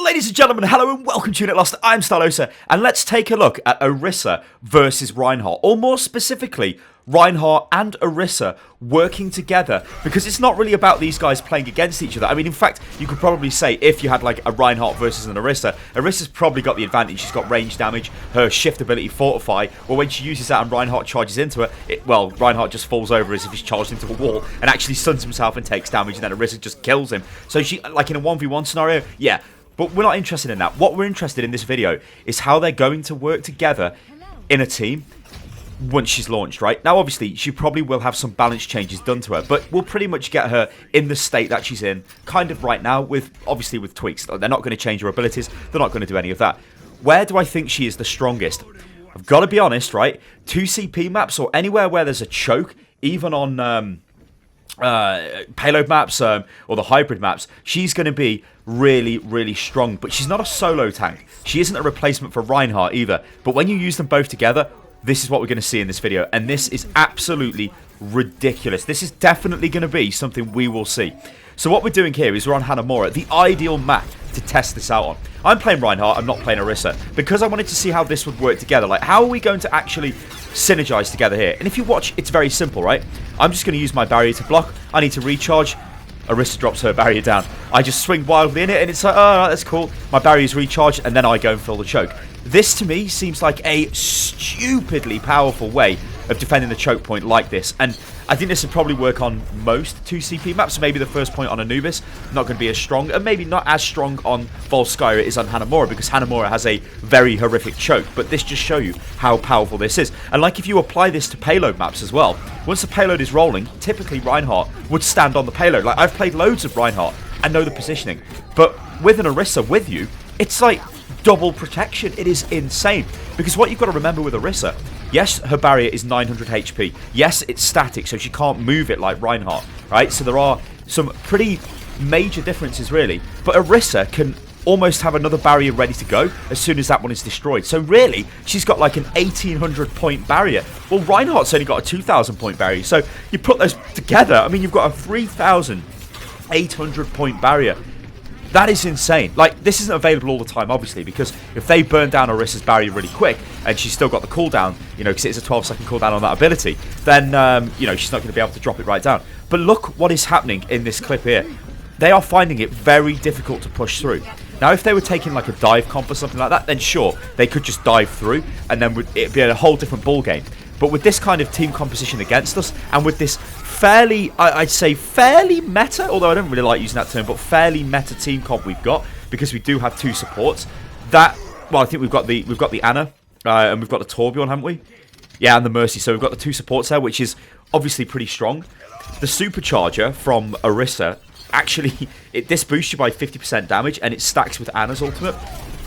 Ladies and gentlemen, hello and welcome to Unit Lost. I'm Stylosa, and let's take a look at Orisa versus Reinhardt, or more specifically, Reinhardt and Orisa working together, because it's not really about these guys playing against each other. I mean, in fact, you could probably say if you had like a Reinhardt versus an Orisa, Orisa's probably got the advantage. She's got range damage, her shift ability Fortify, well, when she uses that and Reinhardt charges into her, well, Reinhardt just falls over as if he's charged into a wall and actually stuns himself and takes damage, and then Orisa just kills him. So she, like in a 1v1 scenario, yeah. But we're not interested in that. What we're interested in this video is how they're going to work together in a team once she's launched, right? Now, obviously, she probably will have some balance changes done to her, but we'll pretty much get her in the state that she's in kind of right now, with obviously with tweaks. They're not going to change her abilities. They're not going to do any of that. Where do I think she is the strongest? I've got to be honest, right? 2 CP maps or anywhere where there's a choke, even on payload maps or the hybrid maps, she's going to be really strong. But she's not a solo tank. She isn't a replacement for Reinhardt either. But when you use them both together, this is what we're going to see in this video, and this is absolutely ridiculous. This is definitely going to be something we will see. So what we're doing here is we're on Aurora, the ideal map to test this out on. I'm playing Reinhardt, I'm not playing Orisa, because I wanted to see how this would work together. Like, how are we going to actually synergize together here? And if you watch, it's very simple, right? I'm just going to use my barrier to block. I need to recharge. Orisa drops her barrier down. I just swing wildly in it, and it's like, oh, that's cool. My barrier's recharged, and then I go and fill the choke. This, to me, seems like a stupidly powerful way of defending the choke point like this. And I think this would probably work on most 2 CP maps. So maybe the first point on Anubis, not going to be as strong, and maybe not as strong on Volskaya is on Hanamura, because Hanamura has a very horrific choke. But this just shows you how powerful this is. And like, if you apply this to payload maps as well, once the payload is rolling, typically Reinhardt would stand on the payload. Like, I've played loads of Reinhardt and know the positioning, but with an Orisa with you, it's like double protection. It is insane, because what you've got to remember with Orisa, yes, her barrier is 900 HP. Yes, it's static, so she can't move it like Reinhardt, right? So there are some pretty major differences, really. But Orisa can almost have another barrier ready to go as soon as that one is destroyed. So really, she's got like an 1800 point barrier. Well, Reinhardt's only got a 2000 point barrier. So you put those together, I mean, you've got a 3800 point barrier. That is insane. Like, this isn't available all the time, obviously, because if they burn down Orisa's barrier really quick and she's still got the cooldown, you know, because it's a 12-second cooldown on that ability, then, you know, she's not going to be able to drop it right down. But look what is happening in this clip here. They are finding it very difficult to push through. Now, if they were taking like a dive comp or something like that, then sure, they could just dive through and then it'd be a whole different ball game. But with this kind of team composition against us, and with this fairly, I'd say fairly meta, although I don't really like using that term, but fairly meta team comp we've got, because we do have 2 supports. That, well, I think we've got the Ana, and we've got the Torbjorn, haven't we? Yeah, and the Mercy. So we've got the 2 supports there, which is obviously pretty strong. The Supercharger from Orisa, actually, this boosts you by 50% damage, and it stacks with Ana's ultimate,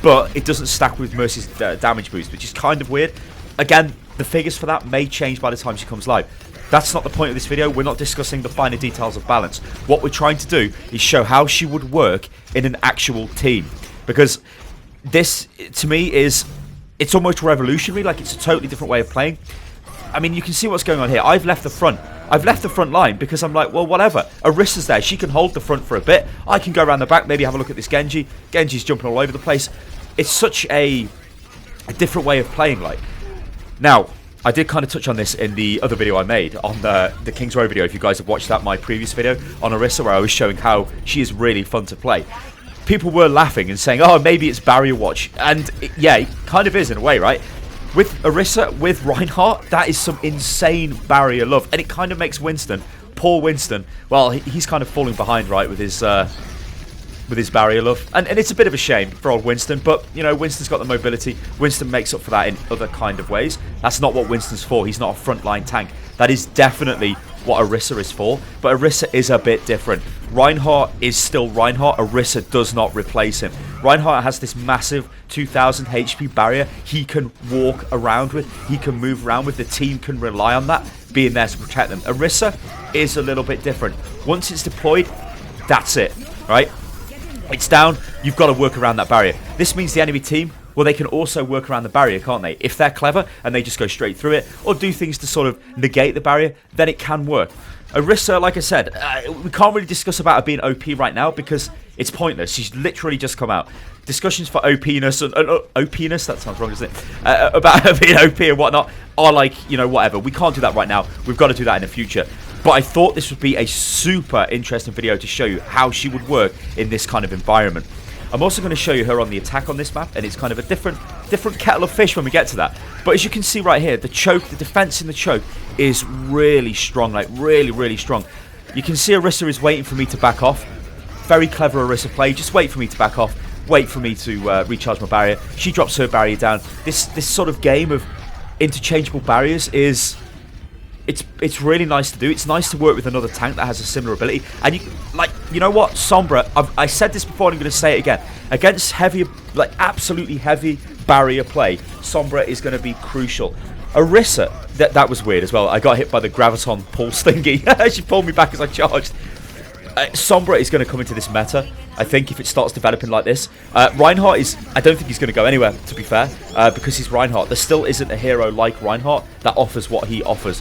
but it doesn't stack with Mercy's damage boost, which is kind of weird. Again, the figures for that may change by the time she comes live. That's not the point of this video. We're not discussing the finer details of balance. What we're trying to do is show how she would work in an actual team, because this, to me, it's almost revolutionary. Like, it's a totally different way of playing. I mean, you can see what's going on here. I've left the front line because I'm like, well, whatever. Orisa's there. She can hold the front for a bit. I can go around the back, maybe have a look at this Genji. Genji's jumping all over the place. It's such a different way of playing, like. Now, I did kind of touch on this in the other video I made on the King's Row video. If you guys have watched that, my previous video on Orisa, where I was showing how she is really fun to play. People were laughing and saying, oh, maybe it's barrier watch. And yeah, it kind of is in a way, right? With Orisa, with Reinhardt, that is some insane barrier love. And it kind of makes Winston, poor Winston, well, he's kind of falling behind, right, with his barrier love. And it's a bit of a shame for old Winston, but, you know, Winston's got the mobility. Winston makes up for that in other kind of ways. That's not what Winston's for. He's not a frontline tank. That is definitely what Orisa is for, but Orisa is a bit different. Reinhardt is still Reinhardt. Orisa does not replace him. Reinhardt has this massive 2000 HP barrier he can walk around with, he can move around with. The team can rely on that being there to protect them. Orisa is a little bit different. Once it's deployed, that's it, right? It's down, you've got to work around that barrier. This means the enemy team, well, they can also work around the barrier, can't they? If they're clever and they just go straight through it, or do things to sort of negate the barrier, then it can work. Orisa, like I said, we can't really discuss about her being OP right now, because It's pointless. She's literally just come out. Discussions for OP-ness and OP-ness, that sounds wrong, doesn't it? About her being OP and whatnot are like, you know, whatever. We can't do that right now. We've got to do that in the future. But I thought this would be a super interesting video to show you how she would work in this kind of environment. I'm also going to show you her on the attack on this map, and it's kind of a different kettle of fish when we get to that. But as you can see right here, the choke, the defense in the choke is really strong, like really strong. You can see Orisa is waiting for me to back off. Very clever Orisa play. Just wait for me to back off. Wait for me to recharge my barrier. She drops her barrier down. This sort of game of interchangeable barriers is... It's really nice to do. It's nice to work with another tank that has a similar ability. And you know what, Sombra, I said this before and I'm going to say it again. Against heavy, like absolutely heavy barrier play, Sombra is going to be crucial. Orisa, that was weird as well. I got hit by the Graviton pulse thingy. She pulled me back as I charged. Sombra is going to come into this meta, I think, if it starts developing like this. Reinhardt is... I don't think he's going to go anywhere, to be fair, because he's Reinhardt. There still isn't a hero like Reinhardt that offers what he offers.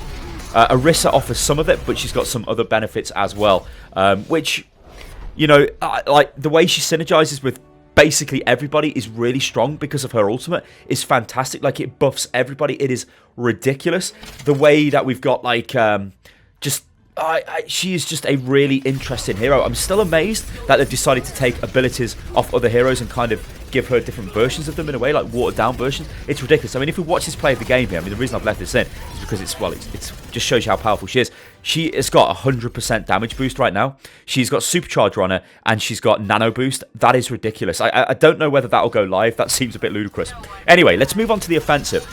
Orisa offers some of it, but she's got some other benefits as well, which, you know, like the way she synergizes with basically everybody is really strong because of her ultimate is fantastic. Like, it buffs everybody. It is ridiculous. The way that we've got, like, she is just a really interesting hero. I'm still amazed that they've decided to take abilities off other heroes and kind of give her different versions of them in a way, like watered down versions. It's ridiculous. I mean, if we watch this play of the game here, I mean, the reason I've left this in is because it's just shows you how powerful she is. She has got 100% damage boost right now. She's got supercharger on her, and she's got nano boost. That is ridiculous. I don't know whether that'll go live. That seems a bit ludicrous. Anyway, let's move on to the offensive.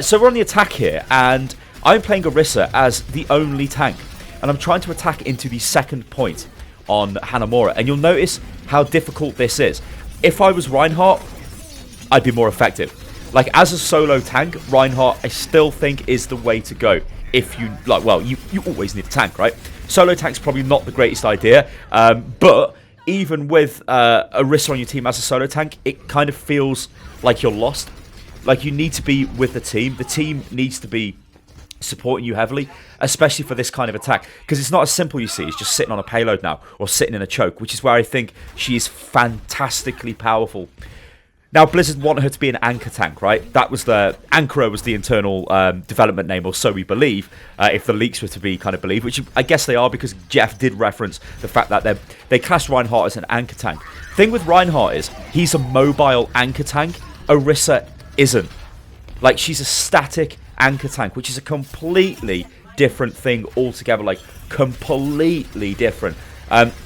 So we're on the attack here, and I'm playing Orisa as the only tank. And I'm trying to attack into the second point on Hanamura. And you'll notice how difficult this is. If I was Reinhardt, I'd be more effective. Like, as a solo tank, Reinhardt, I still think, is the way to go. If you, like, well, you always need a tank, right? Solo tank's probably not the greatest idea. But even with Orisa on your team as a solo tank, it kind of feels like you're lost. Like, you need to be with the team. The team needs to be supporting you heavily, especially for this kind of attack, because it's not as simple, you see, it's just sitting on a payload now, or sitting in a choke, which is where I think she is fantastically powerful. Now, Blizzard wanted her to be an anchor tank, right? That was the... Anchor was the internal development name, or so we believe, if the leaks were to be kind of believed, which I guess they are, because Jeff did reference the fact that they class Reinhardt as an anchor tank. Thing with Reinhardt is, he's a mobile anchor tank. Orisa isn't. Like, she's a static anchor tank, which is a completely different thing altogether, like completely different.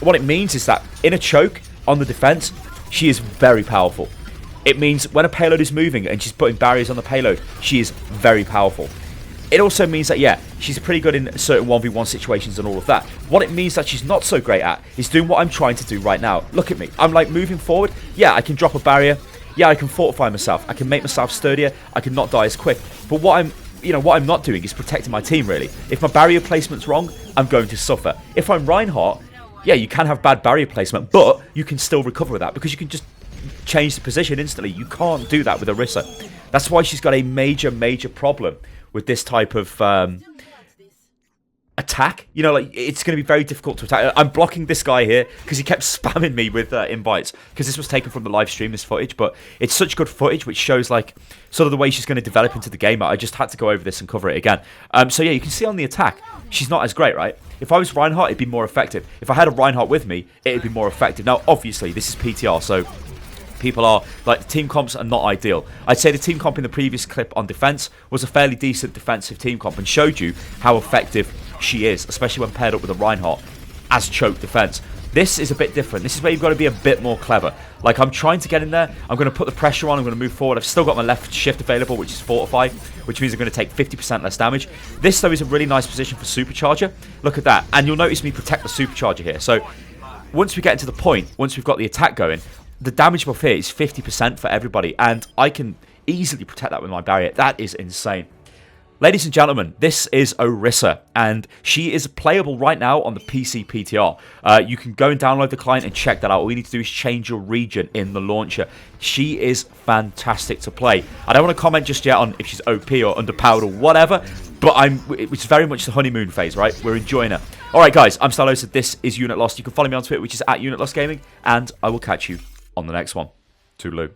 What it means is that in a choke on the defense, she is very powerful. It means when a payload is moving and she's putting barriers on the payload, she is very powerful. It also means that, yeah, she's pretty good in certain 1v1 situations and all of that. What it means that she's not so great at is doing what I'm trying to do right now. Look at me. I'm like moving forward. Yeah, I can drop a barrier. Yeah, I can fortify myself. I can make myself sturdier. I can not die as quick. But what I'm not doing is protecting my team, really. If my barrier placement's wrong, I'm going to suffer. If I'm Reinhardt, yeah, you can have bad barrier placement, but you can still recover with that because you can just change the position instantly. You can't do that with Orisa. That's why she's got a major problem with this type of attack. You know, like, it's going to be very difficult to attack. I'm blocking this guy here because he kept spamming me with invites, because this was taken from the live stream, this footage, but it's such good footage which shows, like, sort of the way she's going to develop into the game. I just had to go over this and cover it again. So yeah, you can see on the attack, she's not as great, right? If I was Reinhardt, it'd be more effective. If I had a Reinhardt with me, it'd be more effective. Now, obviously, this is PTR, so people are, like, the team comps are not ideal. I'd say the team comp in the previous clip on defense was a fairly decent defensive team comp and showed you how effective she is, especially when paired up with a Reinhardt as choke defense. This is a bit different. This is where you've got to be a bit more clever. Like, I'm trying to get in there. I'm going to put the pressure on. I'm going to move forward. I've still got my left shift available, which is fortify, which means I'm going to take 50% less damage. This, though, is a really nice position for supercharger. Look at that. And you'll notice me protect the supercharger here. So once we get into the point, once we've got the attack going, the damage buff here is 50% for everybody, and I can easily protect that with my barrier. That is insane. Ladies and gentlemen, this is Orisa, and she is playable right now on the PC PTR. You can go and download the client and check that out. All you need to do is change your region in the launcher. She is fantastic to play. I don't want to comment just yet on if she's OP or underpowered or whatever, But it's very much the honeymoon phase, right? We're enjoying it. All right, guys, I'm Stylosa. This is Unit Lost. You can follow me on Twitter, which is @UnitLostGaming, and I will catch you on the next one. Toodaloo.